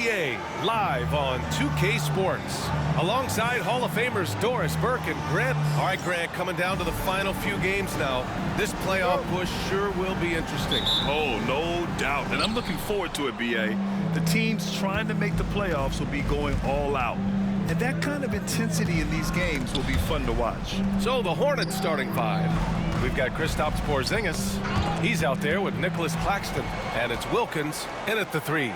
NBA live on 2K Sports. Alongside Hall of Famers Doris Burke and Grant. All right, Grant, coming down to the final few games now. This playoff push sure will be interesting. Oh, no doubt. And I'm looking forward to it, B.A. The teams trying to make the playoffs will be going all out. And that kind of intensity in these games will be fun to watch. So the Hornets starting five. We've got Kristaps Porzingis. He's out there with Nicholas Claxton. And it's Wilkins in at the three.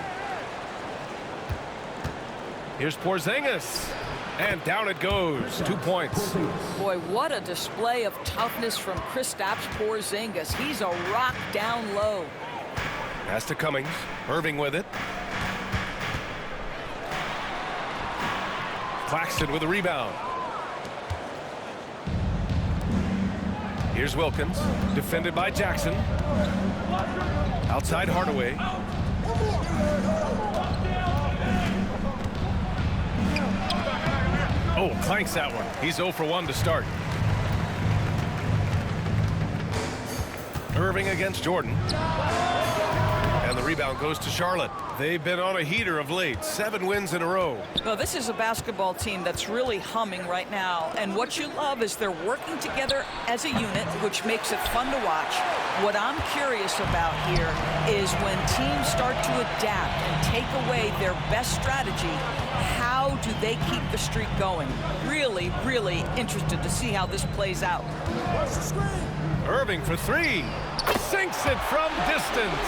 Here's Porzingis. And down it goes. 2 points. Boy, what a display of toughness from Kristaps Porzingis. He's a rock down low. Pass to Cummings. Irving with it. Claxton with a rebound. Here's Wilkins, defended by Jackson. Outside Hardaway. Oh, clanks that one. He's 0 for 1 to start. Irving against Jordan. And the rebound goes to Charlotte. They've been on a heater of late. 7 wins in a row. Well, this is a basketball team that's really humming right now. And what you love is they're working together as a unit, which makes it fun to watch. What I'm curious about here is when teams start to adapt and take away their best strategy, how do they keep the streak going? Really, really interested to see how this plays out. Irving for 3. Sinks it from distance.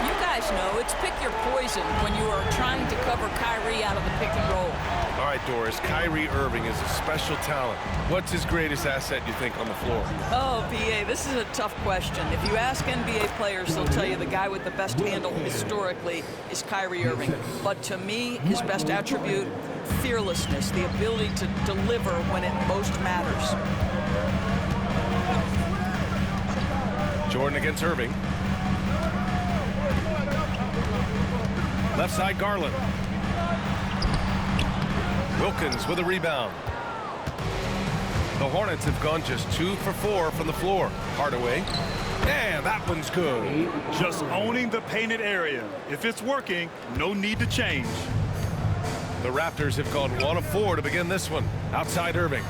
You guys know it's pick your poison when you are trying to cover Kyrie out of the pick and roll. All right, Doris, Kyrie Irving is a special talent. What's his greatest asset, you think, on the floor? Oh, B.A., this is a tough question. If you ask NBA players, they'll tell you the guy with the best handle historically is Kyrie Irving. But to me, his best attribute, fearlessness, the ability to deliver when it most matters. Jordan against Irving. Left side, Garland. Wilkins with a rebound. The Hornets have gone just 2 for 4 from the floor. Hardaway. And that one's good. Just owning the painted area. If it's working, no need to change. The Raptors have gone 1 of 4 to begin this one. Outside Irving.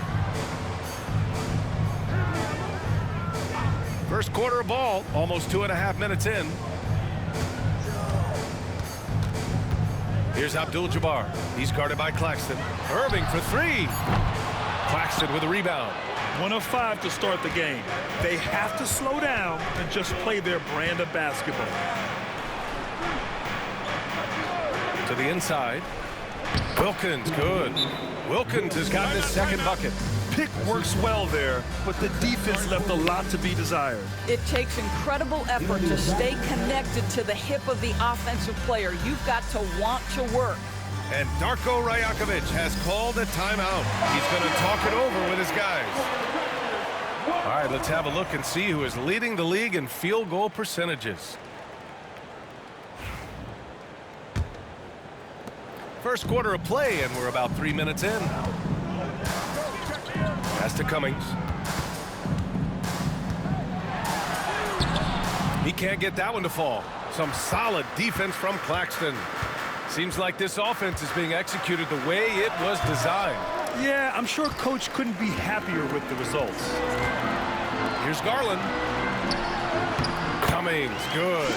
First quarter of ball, almost 2.5 minutes in. Here's Abdul-Jabbar. He's guarded by Claxton. Irving for 3. Claxton with a rebound. 1 of 5 to start the game. They have to slow down and just play their brand of basketball. To the inside. Wilkins, good. Wilkins has got his second bucket. Pick works well there, but the defense left a lot to be desired. It takes incredible effort to stay connected to the hip of the offensive player. You've got to want to work. And Darko Rajakovic has called a timeout. He's going to talk it over with his guys. All right, let's have a look and see who is leading the league in field goal percentages. First quarter of play, and we're about 3 minutes in. Pass to Cummings. He can't get that one to fall. Some solid defense from Claxton. Seems like this offense is being executed the way it was designed. Yeah, I'm sure Coach couldn't be happier with the results. Here's Garland. Cummings, good.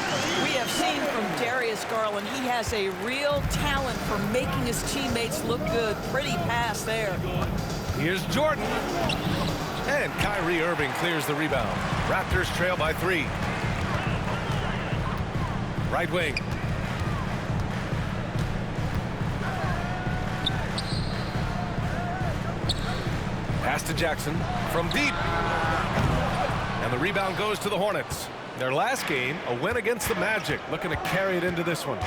We have seen from Darius Garland, he has a real talent for making his teammates look good. Pretty pass there. Here's Jordan. And Kyrie Irving clears the rebound. Raptors trail by 3. Right wing. Pass to Jackson from deep. And the rebound goes to the Hornets. Their last game, a win against the Magic, looking to carry it into this one.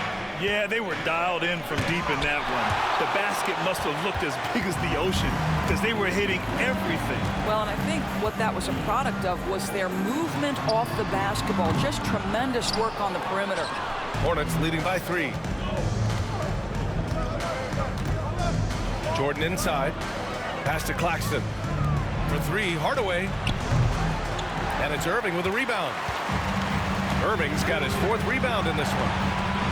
Yeah, they were dialed in from deep in that one. The basket must have looked as big as the ocean because they were hitting everything. Well, and I think what that was a product of was their movement off the basketball. Just tremendous work on the perimeter. Hornets leading by 3. Jordan inside. Pass to Claxton. For 3, Hardaway. And it's Irving with a rebound. Irving's got his 4th rebound in this one.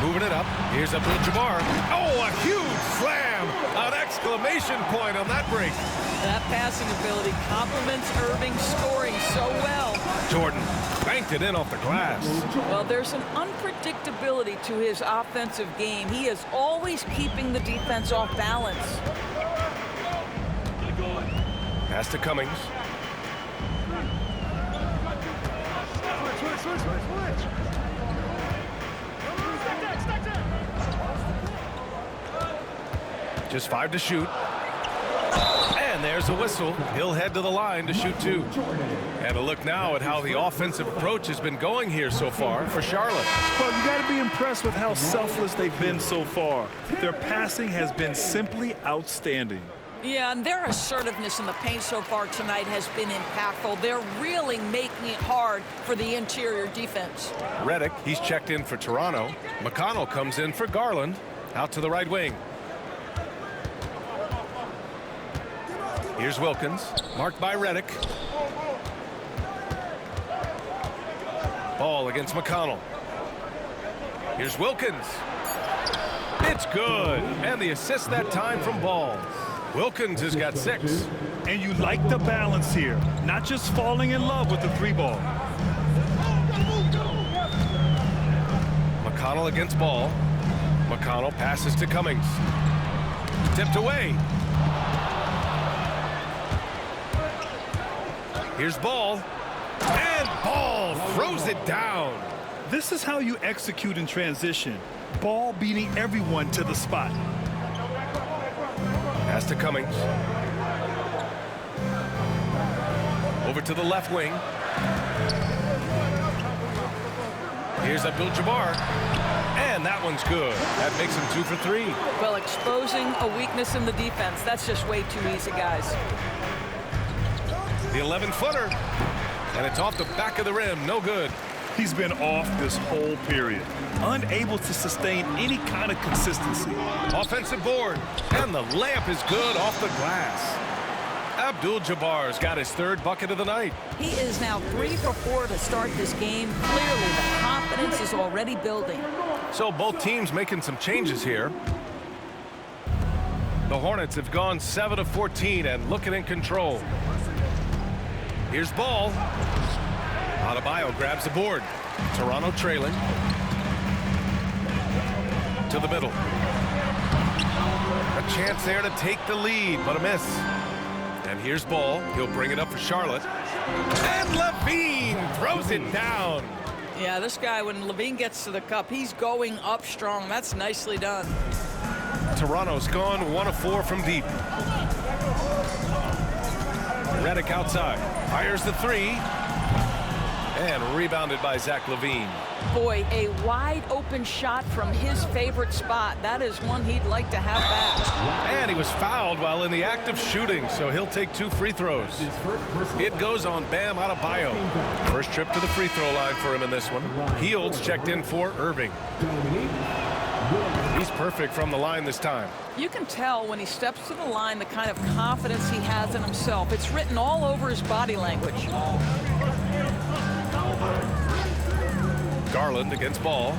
Moving it up. Here's Abdul-Jabbar. Oh, a huge slam! An exclamation point on that break. That passing ability complements Irving's scoring so well. Jordan banked it in off the glass. Well, there's an unpredictability to his offensive game. He is always keeping the defense off balance. Pass to Cummings. Just 5 to shoot. And there's a whistle. He'll head to the line to shoot 2. And a look now at how the offensive approach has been going here so far for Charlotte. Well, you got to be impressed with how selfless they've been so far. Their passing has been simply outstanding. Yeah, and their assertiveness in the paint so far tonight has been impactful. They're really making it hard for the interior defense. Redick, he's checked in for Toronto. McConnell comes in for Garland. Out to the right wing. Here's Wilkins, marked by Redick. Ball against McConnell. Here's Wilkins. It's good. And the assist that time from Ball. Wilkins has got 6. And you like the balance here, not just falling in love with the 3-ball. McConnell against Ball. McConnell passes to Cummings. Tipped away. Here's Ball. And Ball throws it down. This is how you execute in transition. Ball beating everyone to the spot. Pass to Cummings. Over to the left wing. Here's Abdul-Jabbar. And that one's good. That makes him 2 for 3. Well, exposing a weakness in the defense, that's just way too easy, guys. The 11-footer. And it's off the back of the rim. No good. He's been off this whole period, unable to sustain any kind of consistency. Offensive board. And the layup is good off the glass. Abdul-Jabbar's got his 3rd bucket of the night. He is now 3 for 4 to start this game. Clearly, the confidence is already building. So both teams making some changes here. The Hornets have gone 7 of 14 and looking in control. Here's Ball. Adebayo grabs the board. Toronto trailing. To the middle. A chance there to take the lead, but a miss. And here's Ball. He'll bring it up for Charlotte. And Levine throws it down. Yeah, this guy, when Levine gets to the cup, he's going up strong. That's nicely done. Toronto's gone 1 of 4 from deep. Redick outside. Fires the 3. And rebounded by Zach LaVine. Boy, a wide open shot from his favorite spot. That is one he'd like to have back. And he was fouled while in the act of shooting, so he'll take 2 free throws. It goes on Bam Adebayo. First trip to the free throw line for him in this one. Hields checked in for Irving. He's perfect from the line this time. You can tell when he steps to the line the kind of confidence he has in himself. It's written all over his body language. Garland against Ball.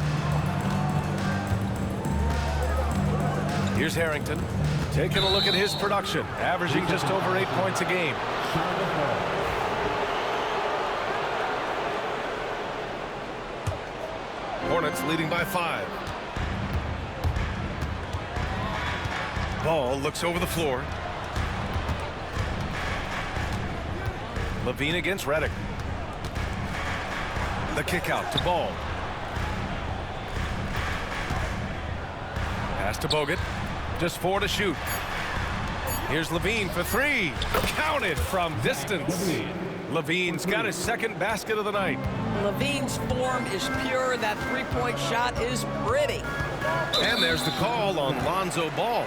Here's Harrington. Taking a look at his production, averaging just over 8 points a game. Hornets leading by 5. Ball looks over the floor. LaVine against Redick. The kick out to Ball. Pass to Bogut. Just 4 to shoot. Here's LaVine for 3. Counted from distance. LaVine's got his 2nd basket of the night. LaVine's form is pure. That 3-point shot is pretty. And there's the call on Lonzo Ball.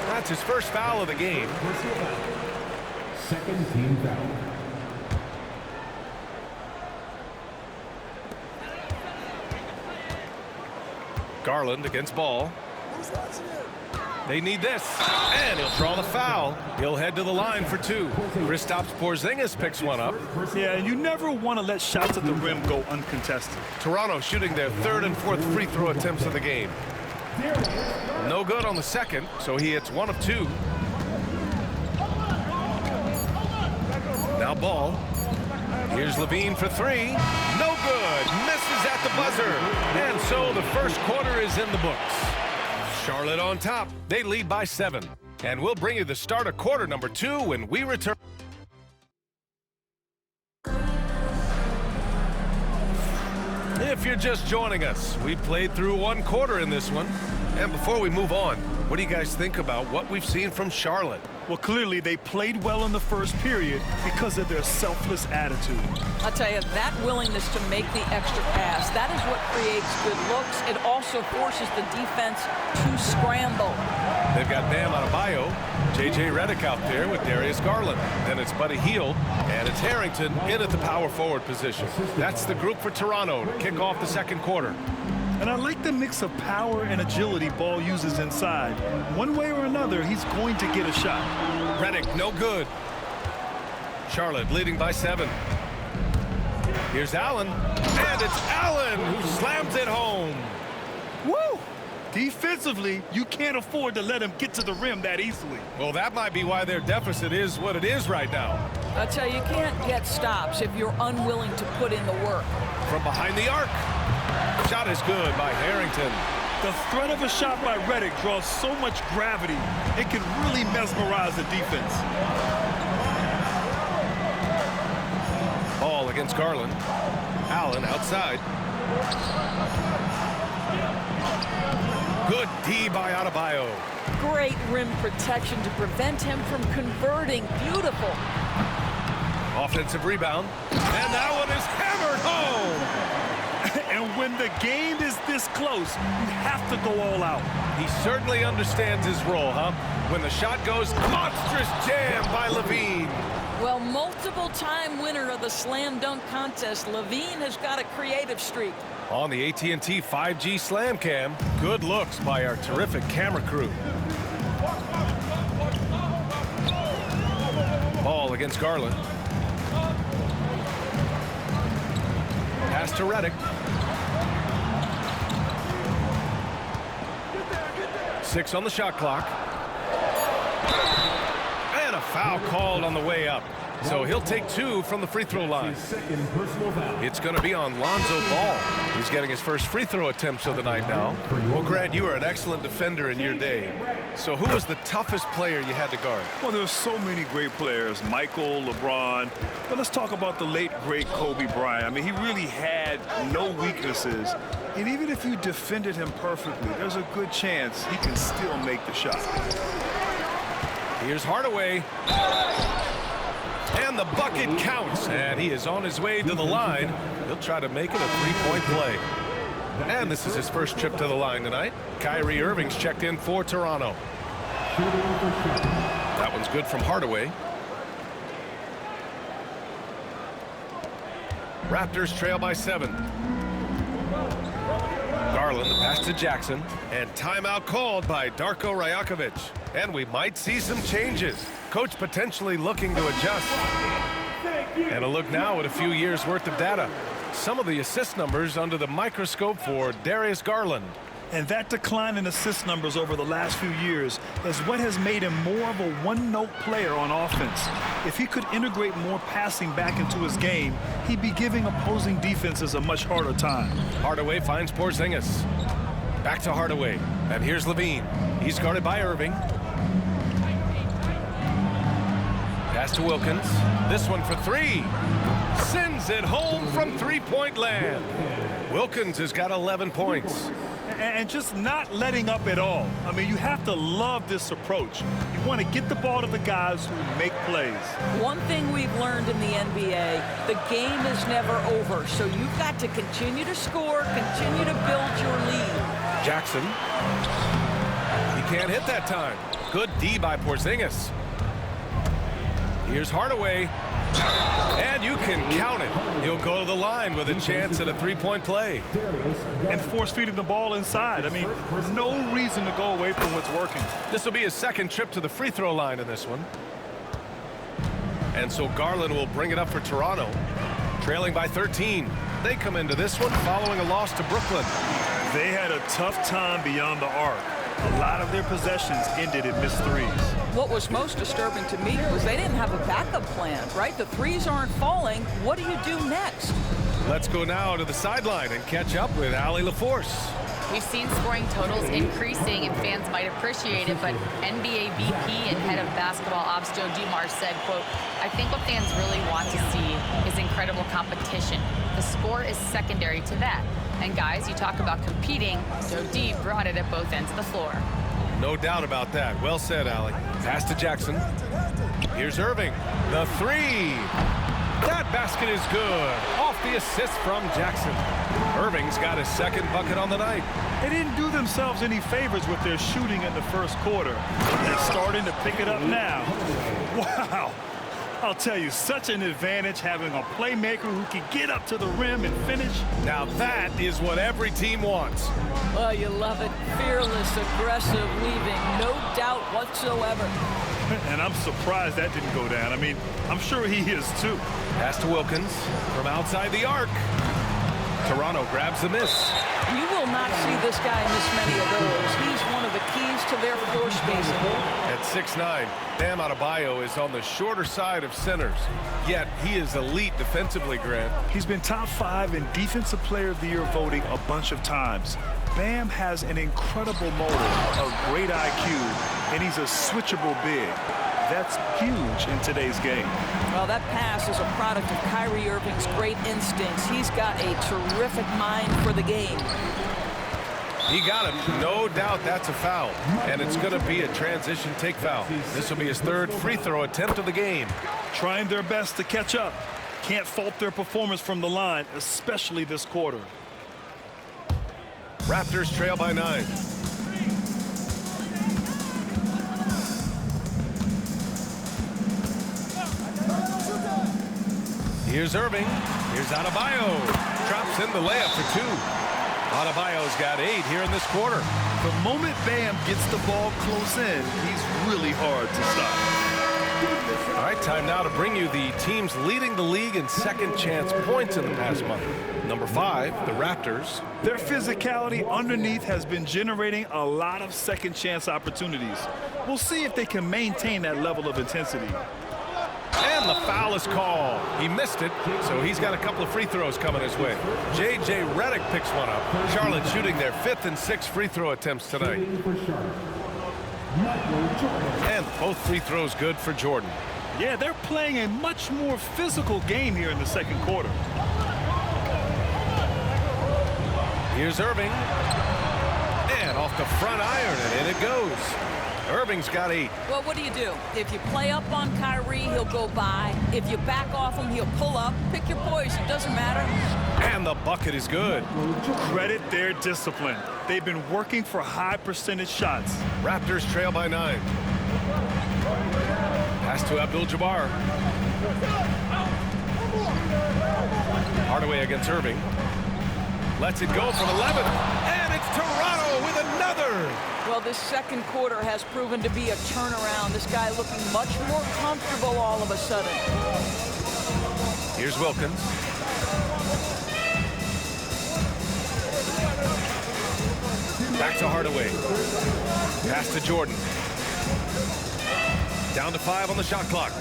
That's his first foul of the game. 2nd team foul. Garland against Ball. They need this. And he'll draw the foul. He'll head to the line for 2. Kristaps Porzingis picks one up. Yeah, you never want to let shots at the rim go uncontested. Toronto shooting their 3rd and 4th free throw attempts of the game. No good on the second, so he hits 1 of 2. Now Ball. Here's Levine for 3. No good. Misses at the buzzer. And so the first quarter is in the books. Charlotte on top. They lead by 7. And we'll bring you the start of quarter number 2 when we return. If you're just joining us, we played through 1 quarter in this one. And before we move on, what do you guys think about what we've seen from Charlotte? Well, clearly they played well in the first period because of their selfless attitude. I'll tell you, that willingness to make the extra pass, that is what creates good looks. It also forces the defense to scramble. They've got Bam Adebayo, J.J. Redick out there with Darius Garland. Then it's Buddy Hield, and it's Harrington in at the power forward position. That's the group for Toronto to kick off the second quarter. And I like the mix of power and agility Ball uses inside. One way or another, he's going to get a shot. Redick, no good. Charlotte leading by 7. Here's Allen, and it's Allen who slams it home. Woo! Defensively, you can't afford to let him get to the rim that easily. Well, that might be why their deficit is what it is right now. I'll tell you, you can't get stops if you're unwilling to put in the work. From behind the arc. Shot is good by Harrington. The threat of a shot by Redick draws so much gravity, it can really mesmerize the defense. Ball against Garland. Allen outside. Good D by Adebayo. Great rim protection to prevent him from converting. Beautiful. Offensive rebound. And that one is hammered home. And when the game is this close, you have to go all out. He certainly understands his role, huh? When the shot goes, monstrous jam by Levine. Well, multiple-time winner of the slam dunk contest, Levine has got a creative streak. On the AT&T 5G Slam Cam, good looks by our terrific camera crew. Ball against Garland. Pass to Redick. 6 on the shot clock. And a foul called on the way up. So he'll take 2 from the free throw line. It's going to be on Lonzo Ball. He's getting his first free throw attempts of the night now. Well, Grant, you were an excellent defender in your day. So who was the toughest player you had to guard? Well, there's so many great players, Michael, LeBron. But let's talk about the late, great Kobe Bryant. I mean, he really had no weaknesses. And even if you defended him perfectly, there's a good chance he can still make the shot. Here's Hardaway. And the bucket counts. And he is on his way to the line. He'll try to make it a three-point play. And this is his first trip to the line tonight. Kyrie Irving's checked in for Toronto. That one's good from Hardaway. Raptors trail by 7. Garland, the pass to Jackson. And timeout called by Darko Rajakovic. And we might see some changes. Coach potentially looking to adjust. And a look now at a few years worth of data. Some of the assist numbers under the microscope for Darius Garland. And that decline in assist numbers over the last few years is what has made him more of a one-note player on offense. If he could integrate more passing back into his game, he'd be giving opposing defenses a much harder time. Hardaway finds Porzingis. Back to Hardaway. And here's Levine. He's guarded by Irving. Pass to Wilkins. This one for 3. Sends it home from three-point land. Wilkins has got 11 points. And just not letting up at all. I mean, you have to love this approach. You want to get the ball to the guys who make plays. One thing we've learned in the NBA, the game is never over. So you've got to continue to score, continue to build your lead. Jackson. He can't hit that time. Good D by Porzingis. Here's Hardaway. And you can count it. He'll go to the line with a chance at a three-point play. And force-feeding the ball inside. I mean, there's no reason to go away from what's working. This will be his second trip to the free throw line in this one. And so Garland will bring it up for Toronto. Trailing by 13. They come into this one following a loss to Brooklyn. They had a tough time beyond the arc. A lot of their possessions ended in missed threes. What was most disturbing to me was they didn't have a backup plan, right? The threes aren't falling. What do you do next? Let's go now to the sideline and catch up with Allie LaForce. We've seen scoring totals increasing, and fans might appreciate it, but NBA VP and head of basketball ops Joe Dumars said, quote, "I think what fans really want to see is incredible competition. The score is secondary to that. And guys, you talk about competing, Joe D brought it at both ends of the floor." No doubt about that. Well said, Allie. Pass to Jackson. Here's Irving. The three. That basket is good. Off the assist from Jackson. Irving's got his second bucket on the night. They didn't do themselves any favors with their shooting in the first quarter. They're starting to pick it up now. Wow. I'll tell you, such an advantage having a playmaker who can get up to the rim and finish. Now that is what every team wants. Oh, you love it. Fearless, aggressive, leaving no doubt whatsoever. And I'm surprised that didn't go down. I mean, I'm sure he is too. Pass to Wilkins from outside the arc. Toronto grabs the miss. You will not see this guy miss many of those. He's one of the keys to their floor spacing. At 6'9", Bam Adebayo is on the shorter side of centers. Yet he is elite defensively, Grant. He's been top 5 in Defensive Player of the Year voting a bunch of times. Bam has an incredible motor, a great IQ, and he's a switchable big. That's huge in today's game. Well, that pass is a product of Kyrie Irving's great instincts. He's got a terrific mind for the game. He got him. No doubt that's a foul. And it's going to be a transition take foul. This will be his third free throw attempt of the game. Trying their best to catch up. Can't fault their performance from the line, especially this quarter. Raptors trail by 9. Here's Irving. Here's Adebayo. Drops in the layup for 2. Adebayo's got 8 here in this quarter. The moment Bam gets the ball close in, he's really hard to stop. All right, time now to bring you the teams leading the league in second chance points in the past month. Number 5, the Raptors. Their physicality underneath has been generating a lot of second chance opportunities. We'll see if they can maintain that level of intensity. And the foul is called. He missed it, so he's got a couple of free throws coming his way. J.J. Redick picks one up. Charlotte shooting their 5th and 6th free throw attempts tonight. And both free throws good for Jordan. Yeah, they're playing a much more physical game here in the second quarter. Here's Irving. And off the front iron, and in it goes. Irving's got 8. Well, what do? If you play up on Kyrie, he'll go by. If you back off him, he'll pull up. Pick your poison. Doesn't matter. And the bucket is good. Credit their discipline. They've been working for high percentage shots. Raptors trail by 9. Pass to Abdul-Jabbar. Hardaway against Irving. Lets it go from 11. And it's Toronto with another. Well, this second quarter has proven to be a turnaround. This guy looking much more comfortable all of a sudden. Here's Wilkins. Back to Hardaway. Pass to Jordan. Down to 5 on the shot clock.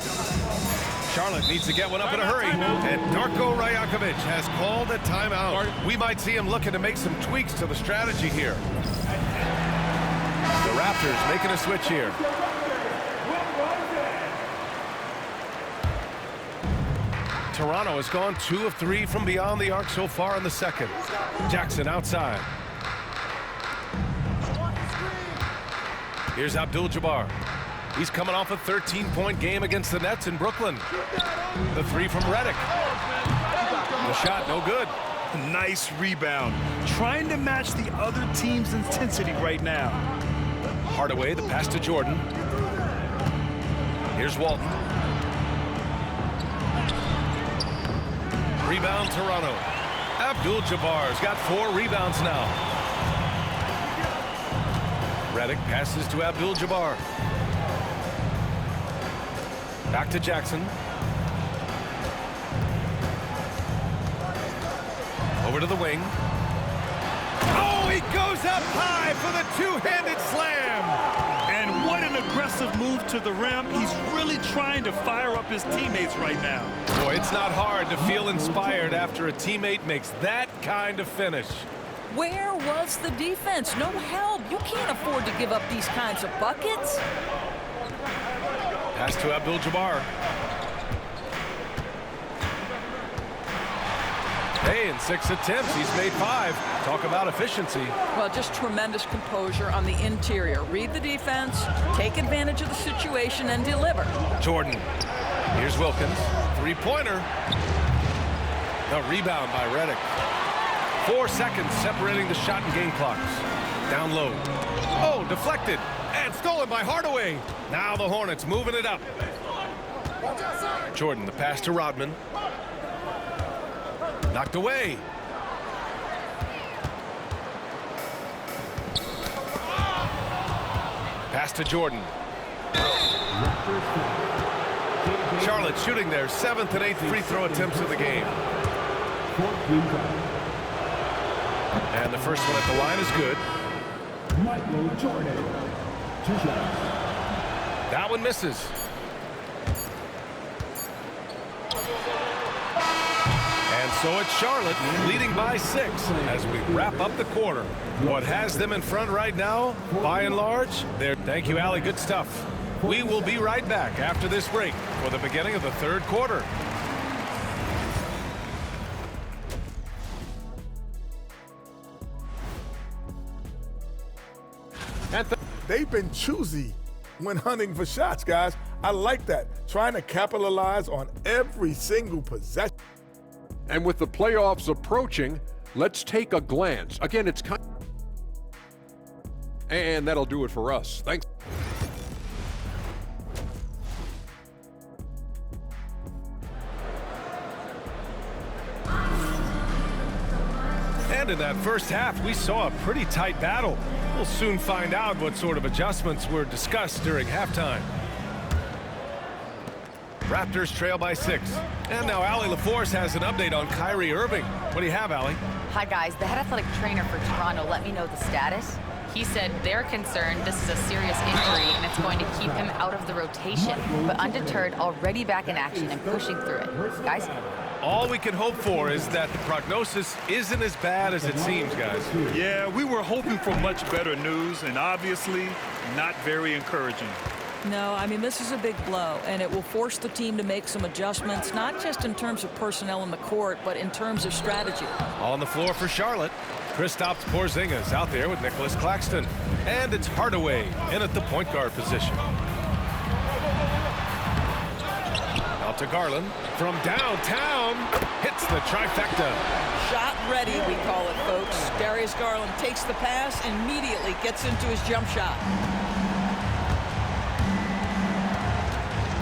Charlotte needs to get one up in a hurry. And Darko Rajakovic has called a timeout. We might see him looking to make some tweaks to the strategy here. The Raptors making a switch here. Toronto has gone 2 of 3 from beyond the arc so far in the second. Jackson outside. Here's Abdul-Jabbar. He's coming off a 13-point game against the Nets in Brooklyn. The 3 from Redick. The shot no good. Nice rebound. Trying to match the other team's intensity right now. Hardaway, the pass to Jordan. Here's Walton. Rebound Toronto. Abdul-Jabbar's got 4 rebounds now. Redick passes to Abdul-Jabbar. Back to Jackson. Over to the wing. Oh, he goes up high for the two-handed slam. And what an aggressive move to the rim. He's really trying to fire up his teammates right now. Boy, it's not hard to feel inspired after a teammate makes that kind of finish. Where was the defense? No help. You can't afford to give up these kinds of buckets. Pass to Abdul-Jabbar. Hey, in 6 attempts, he's made 5. Talk about efficiency. Well, just tremendous composure on the interior. Read the defense, take advantage of the situation, and deliver. Jordan. Here's Wilkins. 3-pointer. The rebound by Redick. 4 seconds separating the shot and game clocks. Down low. Oh, deflected. And stolen by Hardaway. Now the Hornets moving it up. Jordan, the pass to Rodman. Knocked away. Pass to Jordan. Charlotte shooting their 7th and 8th free throw attempts of the game. And the first one at the line is good. Michael Jordan. 2 shots. That one misses. And so it's Charlotte leading by 6 as we wrap up the quarter. What has them in front right now, by and large, there. Thank you, Allie. Good stuff. We will be right back after this break for the beginning of the 3rd quarter. They've been choosy when hunting for shots, guys. I like that. Trying to capitalize on every single possession. And with the playoffs approaching, let's take a glance. Again, it's kind. And that'll do it for us. Thanks. And in that first half, we saw a pretty tight battle. We'll soon find out what sort of adjustments were discussed during halftime. Raptors trail by 6. And now Allie LaForce has an update on Kyrie Irving. What do you have, Allie? Hi, guys. The head athletic trainer for Toronto let me know the status. He said they're concerned this is a serious injury and it's going to keep him out of the rotation. But undeterred, already back in action and pushing through it. Guys? All we can hope for is that the prognosis isn't as bad as it seems, guys. Yeah, we were hoping for much better news, and obviously not very encouraging. No, I mean, this is a big blow, and it will force the team to make some adjustments, not just in terms of personnel in the court, but in terms of strategy. On the floor for Charlotte, Kristaps Porzingis out there with Nicholas Claxton. And it's Hardaway in at the point guard position. Out to Garland from downtown, hits the trifecta. Shot ready, we call it, folks. Darius Garland takes the pass, immediately gets into his jump shot.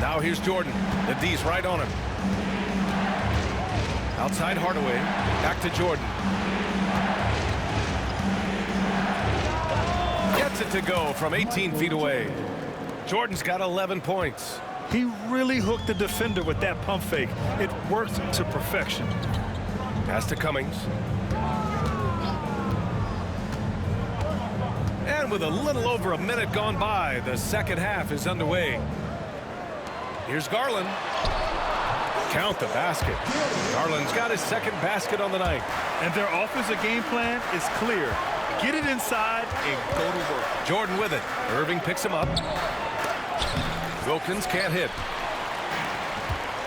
Now here's Jordan. The D's right on him. Outside Hardaway. Back to Jordan. Gets it to go from 18 feet away. Jordan's got 11 points. He really hooked the defender with that pump fake. It worked to perfection. Pass to Cummings. And with a little over a minute gone by, the second half is underway. Here's Garland. Count the basket. Garland's got his second basket on the night. And their offensive game plan is clear. Get it inside and go to work. Jordan with it. Irving picks him up. Wilkins can't hit.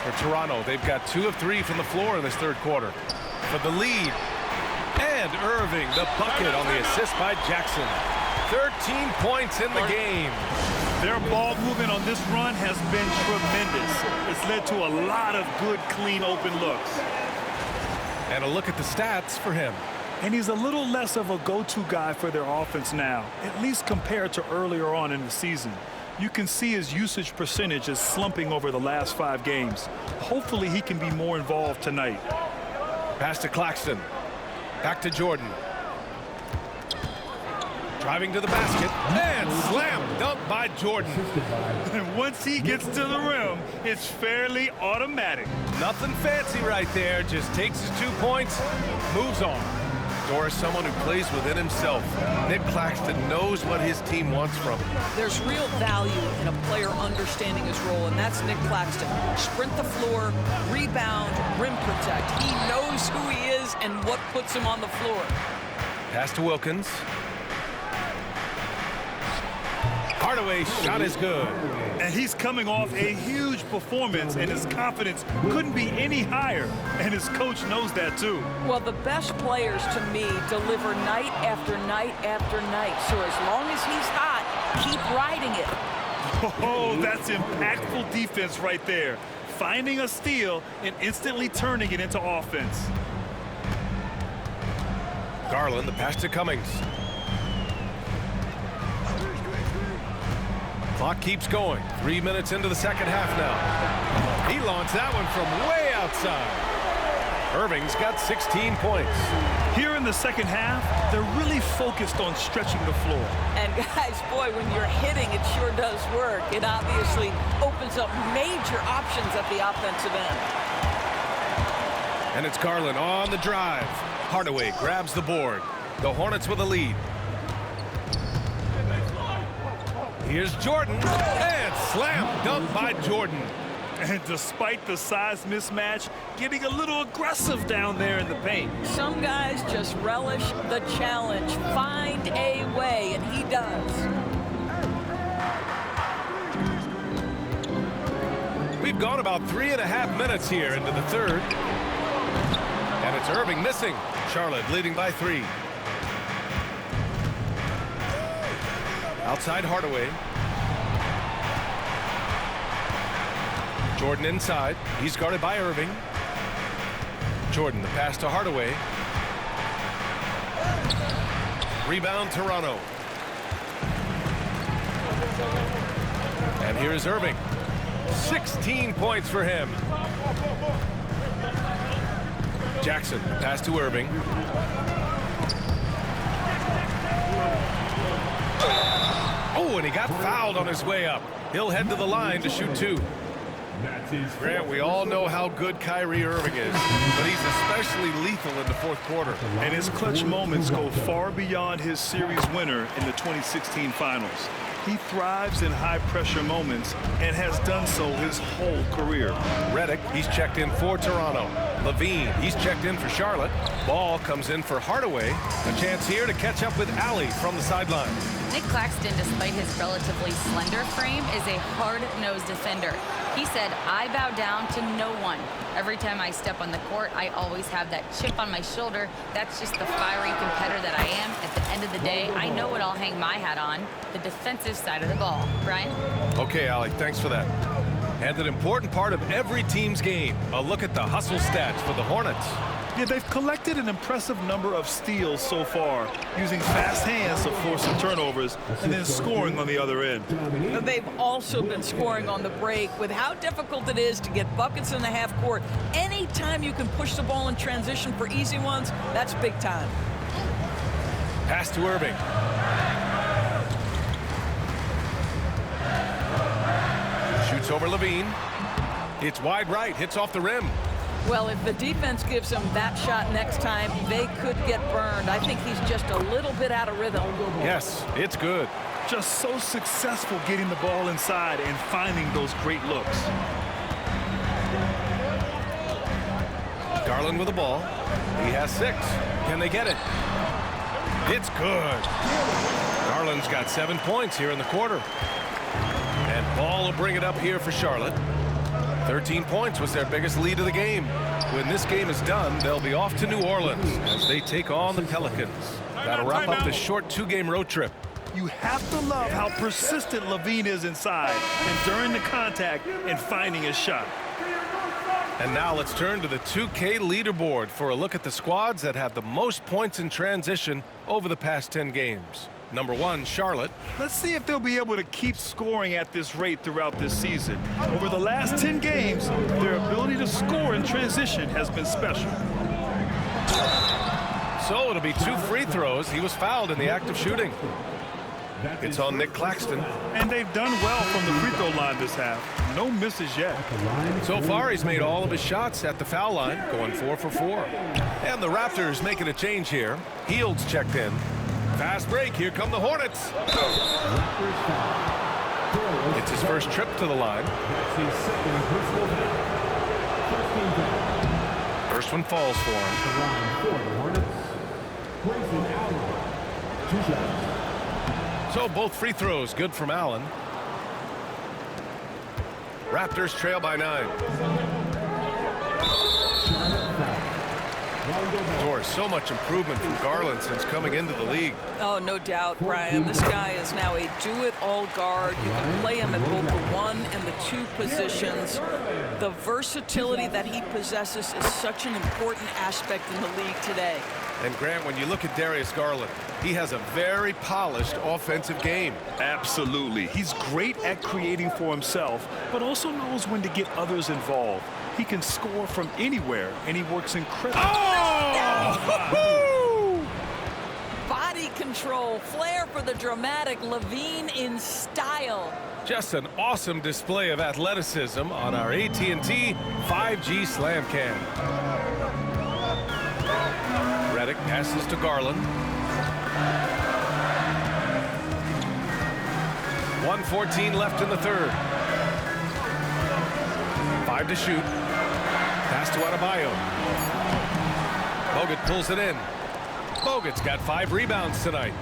For Toronto, they've got 2 of 3 from the floor in this 3rd quarter. For the lead. And Irving, the bucket on the assist by Jackson. 13 points in the game. Their ball movement on this run has been tremendous. It's led to a lot of good, clean, open looks. And a look at the stats for him. And he's a little less of a go-to guy for their offense now, at least compared to earlier on in the season. You can see his usage percentage is slumping over the last 5 games. Hopefully he can be more involved tonight. Pass to Claxton. Back to Jordan. Driving to the basket. And slam dunk by Jordan. And once he gets to the rim, it's fairly automatic. Nothing fancy right there. Just takes his 2 points, moves on. Doris, someone who plays within himself. Nick Claxton knows what his team wants from him. There's real value in a player understanding his role, and that's Nick Claxton. Sprint the floor, rebound, rim protect. He knows who he is and what puts him on the floor. Pass to Wilkins. Hardaway's shot is good. And he's coming off a huge performance, and his confidence couldn't be any higher. And his coach knows that, too. Well, the best players, to me, deliver night after night after night. So as long as he's hot, keep riding it. Oh, that's impactful defense right there. Finding a steal and instantly turning it into offense. Garland, the pass to Cummings. Clock keeps going. 3 minutes into the second half now. He launched that one from way outside. Irving's got 16 points. Here in the second half, they're really focused on stretching the floor. And guys, boy, when you're hitting, it sure does work. It obviously opens up major options at the offensive end. And it's Garland on the drive. Hardaway grabs the board. The Hornets with a lead. Here's Jordan, and slam dunk by Jordan. And despite the size mismatch, getting a little aggressive down there in the paint. Some guys just relish the challenge, find a way, and he does. We've gone about 3.5 minutes here into the third. And it's Irving missing. Charlotte leading by 3. Outside Hardaway. Jordan inside. He's guarded by Irving. Jordan, the pass to Hardaway. Rebound Toronto. And here's Irving. 16 points for him. Jackson, pass to Irving. Oh, and he got fouled on his way up. He'll head to the line to shoot 2. Grant, we all know how good Kyrie Irving is, but he's especially lethal in the fourth quarter. And his clutch moments go far beyond his series winner in the 2016 finals. He thrives in high-pressure moments and has done so his whole career. Redick, he's checked in for Toronto. Levine, he's checked in for Charlotte. Ball comes in for Hardaway. A chance here to catch up with Allie from the sideline. Nick Claxton, despite his relatively slender frame, is a hard-nosed defender. He said, "I bow down to no one. Every time I step on the court, I always have that chip on my shoulder. That's just the fiery competitor that I am. At the end of the day, I know what I'll hang my hat on, the defensive side of the ball." Brian? Okay, Allie, thanks for that. And an important part of every team's game, a look at the hustle stats for the Hornets. Yeah, they've collected an impressive number of steals so far, using fast hands to force some turnovers and then scoring on the other end. They've also been scoring on the break. With how difficult it is to get buckets in the half court, anytime you can push the ball in transition for easy ones, that's big time. Pass to Irving. Shoots over Levine. It's wide right, hits off the rim. Well, if the defense gives him that shot next time, they could get burned. I think he's just a little bit out of rhythm. Yes, it's good. Just so successful getting the ball inside and finding those great looks. Garland with the ball. He has 6. Can they get it? It's good. Garland's got 7 points here in the quarter. And Ball will bring it up here for Charlotte. 13 points was their biggest lead of the game. When this game is done, they'll be off to New Orleans as they take on the Pelicans. That'll wrap up the short 2-game road trip. You have to love how persistent Levine is inside and during the contact and finding his shot. And now let's turn to the 2K leaderboard for a look at the squads that have the most points in transition over the past 10 games. Number 1, Charlotte. Let's see if they'll be able to keep scoring at this rate throughout this season. Over the last 10 games, their ability to score in transition has been special. So it'll be 2 free throws. He was fouled in the act of shooting. It's on Nick Claxton. And they've done well from the free throw line this half. No misses yet. So far, he's made all of his shots at the foul line, going 4 for 4. And the Raptors making a change here. Heald's checked in. Fast break. Here come the Hornets. It's his first trip to the line. First one falls for him. So both free throws good from Allen. Raptors trail by 9. Doris, so much improvement from Garland since coming into the league. Oh, no doubt, Brian. This guy is now a do-it-all guard. You can play him at both the 1 and the 2 positions. The versatility that he possesses is such an important aspect in the league today. And Grant, when you look at Darius Garland, he has a very polished offensive game. Absolutely. He's great at creating for himself, but also knows when to get others involved. He can score from anywhere, and he works incredibly. Oh! Body control, flair for the dramatic, LaVine in style. Just an awesome display of athleticism on our AT&T 5G Slam Cam. Redick passes to Garland. 1:14 left in the third. 5 to shoot. Pass to Adebayo. Bogut pulls it in. Bogut's got 5 rebounds tonight.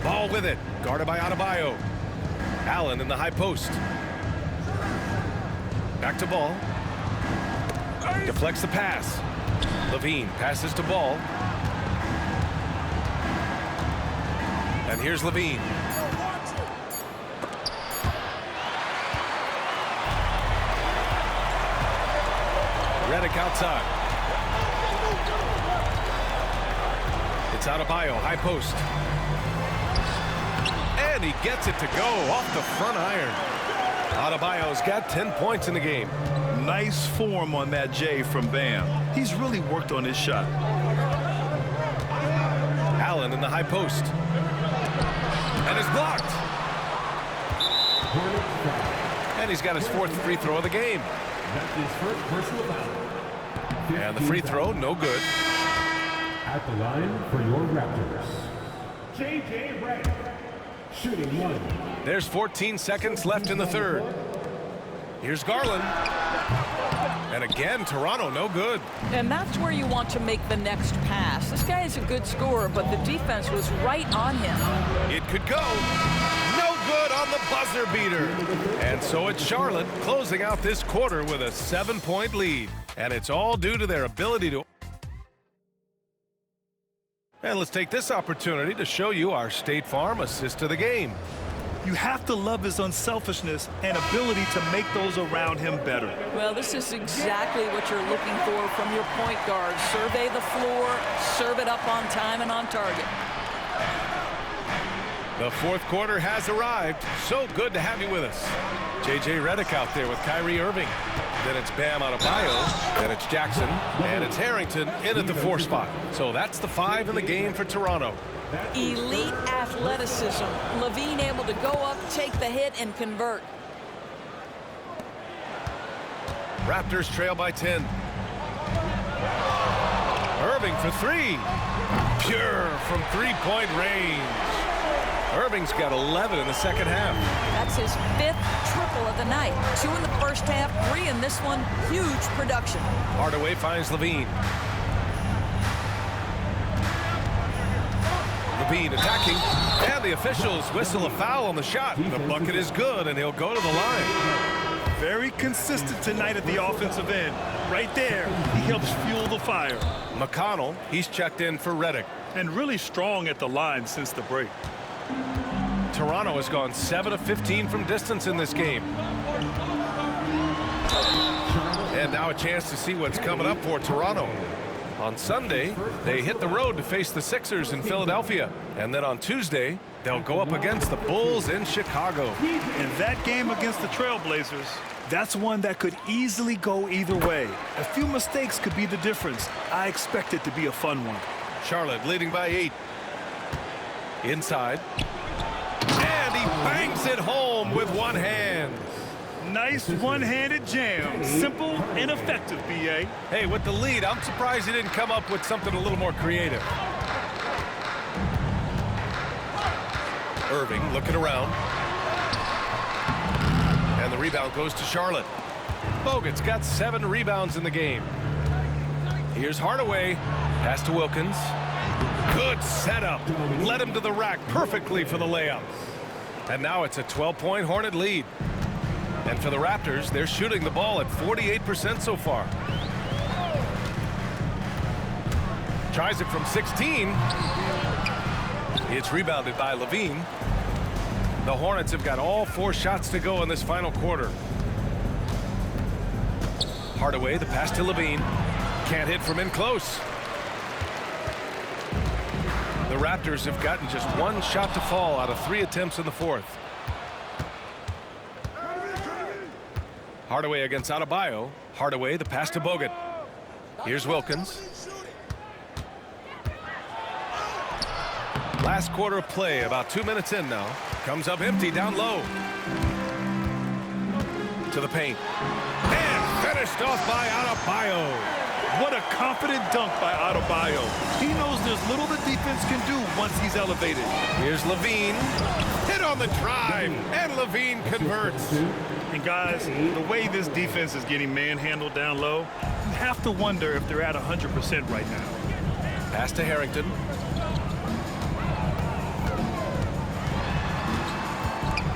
Ball with it. Guarded by Adebayo. Allen in the high post. Back to Ball. Deflects the pass. LaVine passes to Ball. And here's LaVine. Redick outside. It's Adebayo, high post. And he gets it to go off the front iron. Adebayo's got 10 points in the game. Nice form on that J from Bam. He's really worked on his shot. Allen in the high post. And is blocked. And he's got his 4th free throw of the game. That's his first personal foul. And the free throw, no good. At the line for your Raptors, J.J. Redick, shooting 1. There's 14 seconds left in the third. Here's Garland. And again, Toronto, no good. And that's where you want to make the next pass. This guy is a good scorer, but the defense was right on him. It could go. No good on the buzzer beater. And so it's Charlotte closing out this quarter with a 7-point lead. And it's all due to their ability to... And let's take this opportunity to show you our State Farm assist of the game. You have to love his unselfishness and ability to make those around him better. Well, this is exactly what you're looking for from your point guard. Survey the floor, serve it up on time and on target. The 4th quarter has arrived. So good to have you with us. J.J. Redick out there with Kyrie Irving. Then it's Bam Adebayo. Then it's Jackson. And it's Harrington in at the 4 spot. So that's the 5 in the game for Toronto. Elite athleticism. LaVine able to go up, take the hit, and convert. Raptors trail by 10. Irving for 3. Pure from 3-point range. Irving's got 11 in the second half. That's his 5th triple of the night. 2 in the first half, 3 in this one. Huge production. Hardaway finds LaVine. LaVine attacking, and the officials whistle a foul on the shot. The bucket is good, and he'll go to the line. Very consistent tonight at the offensive end. Right there, he helps fuel the fire. McConnell, he's checked in for Redick. And really strong at the line since the break. Toronto has gone 7 of 15 from distance in this game. And now a chance to see what's coming up for Toronto. On Sunday, they hit the road to face the Sixers in Philadelphia. And then on Tuesday, They'll go up against the Bulls in Chicago. In that game against the Trailblazers, that's one that could easily go either way. A few mistakes could be the difference. I expect it to be a fun one. Charlotte leading by 8. Inside. And he bangs it home with one hand. Nice one-handed jam. Simple and effective, B.A. Hey, with the lead, I'm surprised he didn't come up with something a little more creative. Irving looking around. And the rebound goes to Charlotte. Bogut's got 7 rebounds in the game. Here's Hardaway. Pass to Wilkins. Good setup. Led him to the rack perfectly for the layup. And now it's a 12-point Hornet lead. And for the Raptors, they're shooting the ball at 48% so far. Tries it from 16. It's rebounded by Levine. The Hornets have got all 4 shots to go in this final quarter. Hardaway, the pass to Levine. Can't hit from in close. The Raptors have gotten just 1 shot to fall out of 3 attempts in the 4th. Hardaway against Adebayo. Hardaway, the pass to Bogut. Here's Wilkins. Last quarter of play, about 2 minutes in now. Comes up empty down low. To the paint. And finished off by Adebayo. What a confident dunk by Adebayo. He knows there's little the defense can do once he's elevated. Here's Levine. Hit on the drive. And Levine converts. And guys, the way this defense is getting manhandled down low, you have to wonder if they're at 100% right now. Pass to Harrington.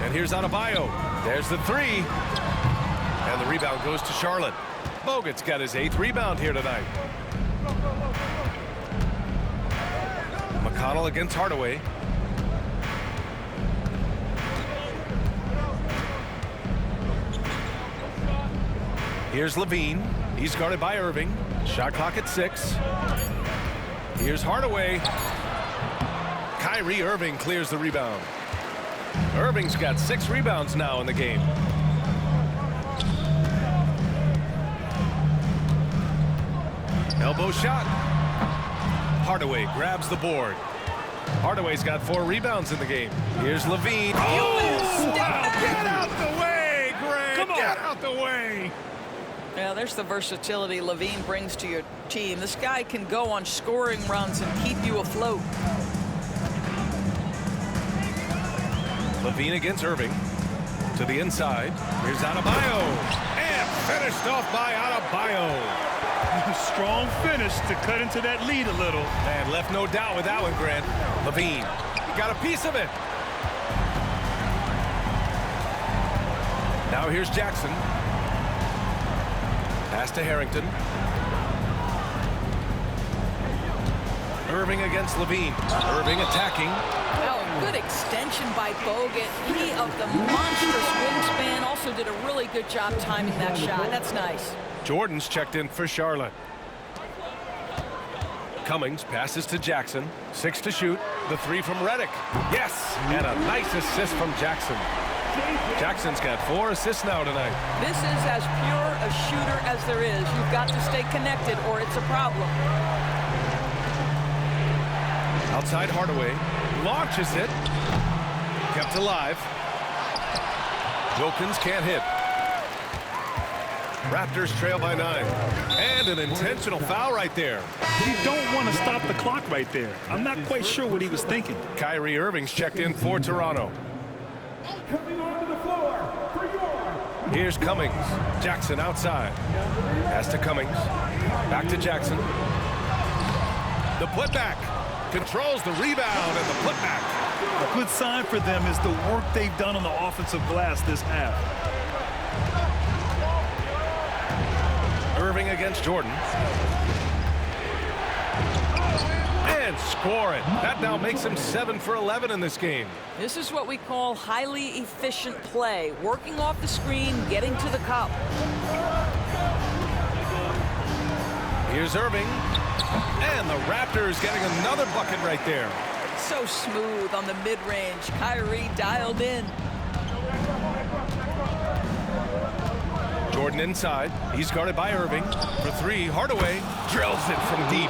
And here's Adebayo. There's the 3. And the rebound goes to Charlotte. Bogut's got his 8th rebound here tonight. McConnell against Hardaway. Here's Levine. He's guarded by Irving. Shot clock at 6. Here's Hardaway. Kyrie Irving clears the rebound. Irving's got 6 rebounds now in the game. Elbow shot. Hardaway grabs the board. Hardaway's got 4 rebounds in the game. Here's Levine. Oh, get out the way, Grant. Come on. Get out the way. Yeah, there's the versatility Levine brings to your team. This guy can go on scoring runs and keep you afloat. Levine against Irving. To the inside. Here's Adebayo. And finished off by Adebayo. Strong finish to cut into that lead a little. And left no doubt with that one, Grant. Levine got a piece of it. Now here's Jackson. Pass to Harrington. Irving against Levine. Irving attacking. Oh, good extension by Bogut. He of the monstrous wingspan also did a really good job timing that shot. That's nice. Jordan's checked in for Charlotte. Cummings passes to Jackson. 6 to shoot. The 3 from Redick. Yes! And a nice assist from Jackson. Jackson's got 4 assists now tonight. This is as pure a shooter as there is. You've got to stay connected or it's a problem. Outside Hardaway. Launches it. Kept alive. Wilkins can't hit. Raptors trail by 9. And an intentional foul right there. You don't want to stop the clock right there. I'm not quite sure what he was thinking. Kyrie Irving's checked in for Toronto. Coming onto the floor for your... Here's Cummings. Jackson outside. Pass to Cummings. Back to Jackson. The putback. Controls the rebound and the putback. A good sign for them is the work they've done on the offensive glass this half. Irving against Jordan. And score it. That now makes him 7 for 11 in this game. This is what we call highly efficient play. Working off the screen, getting to the cup. Here's Irving. And the Raptors getting another bucket right there. So smooth on the mid-range. Kyrie dialed in. Jordan inside. He's guarded by Irving. For three, Hardaway drills it from deep.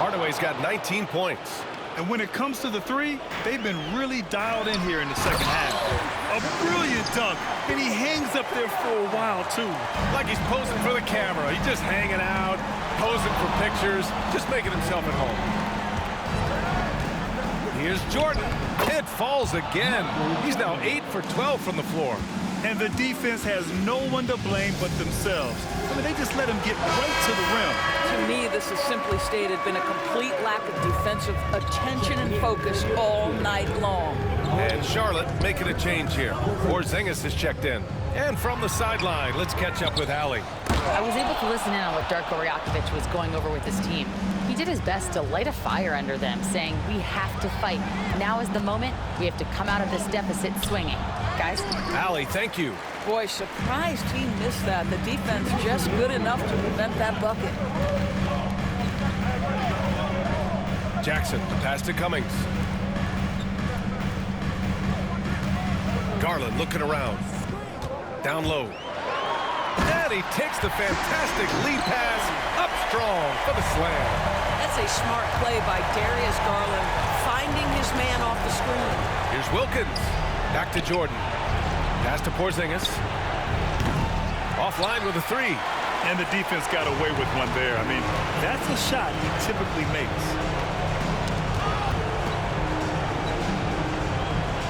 Hardaway's got 19 points. And when it comes to the three, they've been really dialed in here in the second half. A brilliant dunk, and he hangs up there for a while, too. Like he's posing for the camera. He's just hanging out, posing for pictures, just making himself at home. Here's Jordan. It falls again. He's now 8 for 12 from the floor. And the defense has no one to blame but themselves. I mean, they just let him get right to the rim. To me, this has simply stated been a complete lack of defensive attention and focus all night long. And Charlotte making a change here. Porzingis is checked in. And from the sideline, let's catch up with Allie. I was able to listen in on what Darko Rakovic was going over with his team. He did his best to light a fire under them, saying, we have to fight. Now is the moment. We have to come out of this deficit swinging. Guys? Allie, thank you. Boy, surprised he missed that. The defense just good enough to prevent that bucket. Jackson, the pass to Cummings. Garland looking around. Down low. And he takes the fantastic lead pass up strong for the slam. That's a smart play by Darius Garland, finding his man off the screen. Here's Wilkins. Back to Jordan. Pass to Porzingis. Offline with a three. And the defense got away with one there. I mean, that's a shot he typically makes.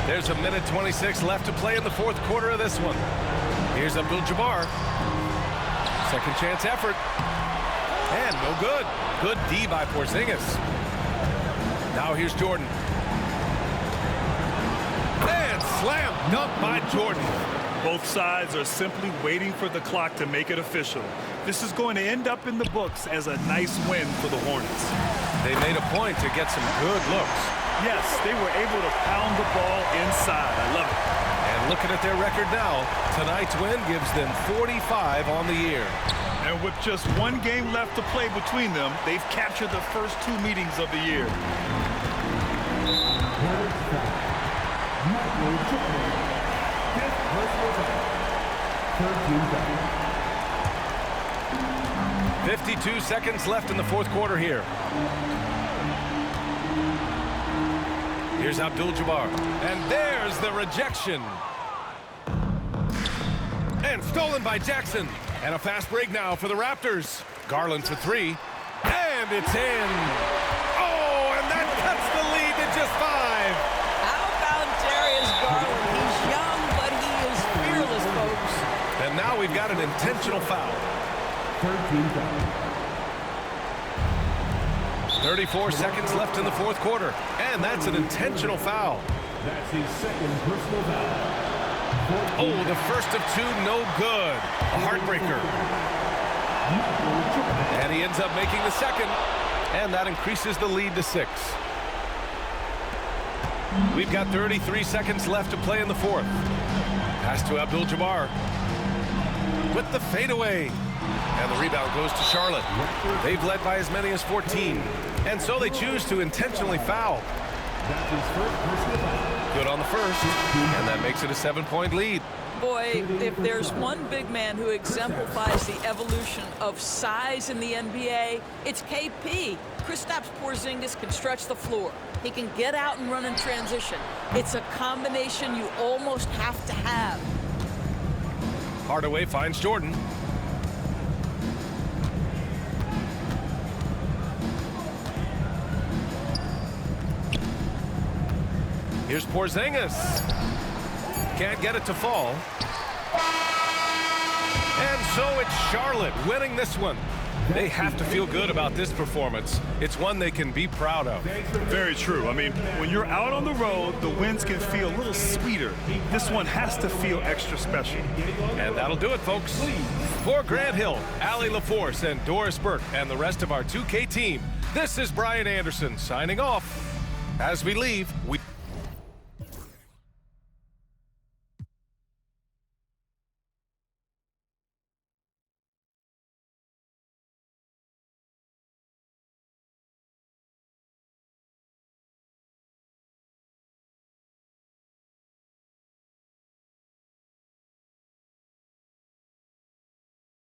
There's 1:26 left to play in the fourth quarter of this one. Here's Abdul-Jabbar. Second chance effort. And no good. Good D by Porzingis. Now here's Jordan. And slam dunk by Jordan. Both sides are simply waiting for the clock to make it official. This is going to end up in the books as a nice win for the Hornets. They made a point to get some good looks. Yes, they were able to pound the ball inside. I love it. And looking at their record now, tonight's win gives them 45 on the year. And with just one game left to play between them, they've captured the first two meetings of the year. First 52 seconds left in the fourth quarter here. Here's Abdul-Jabbar. And there's the rejection. And stolen by Jackson. And a fast break now for the Raptors. Garland for three. And it's in. Oh, and that cuts the lead to just 5. How about Darius Garland? He's young, but he is fearless, folks. And now we've got an intentional foul. 34 seconds left in the fourth quarter. And that's an intentional foul. That's his second personal foul. Oh, the first of two, no good. A heartbreaker. And he ends up making the second. And that increases the lead to 6. We've got 33 seconds left to play in the fourth. Pass to Abdul-Jabbar. With the fadeaway. And the rebound goes to Charlotte. They've led by as many as 14. And so they choose to intentionally foul. Good on the first. And that makes it a 7-point lead. Boy, if there's one big man who exemplifies the evolution of size in the NBA, it's KP. Kristaps Porzingis can stretch the floor. He can get out and run in transition. It's a combination you almost have to have. Hardaway finds Jordan. Here's Porzingis. Can't get it to fall. And so it's Charlotte winning this one. They have to feel good about this performance. It's one they can be proud of. Very true. I mean, when you're out on the road, the wins can feel a little sweeter. This one has to feel extra special. And that'll do it, folks. For Grant Hill, Allie LaForce, and Doris Burke, and the rest of our 2K team, this is Brian Anderson signing off. As we leave, we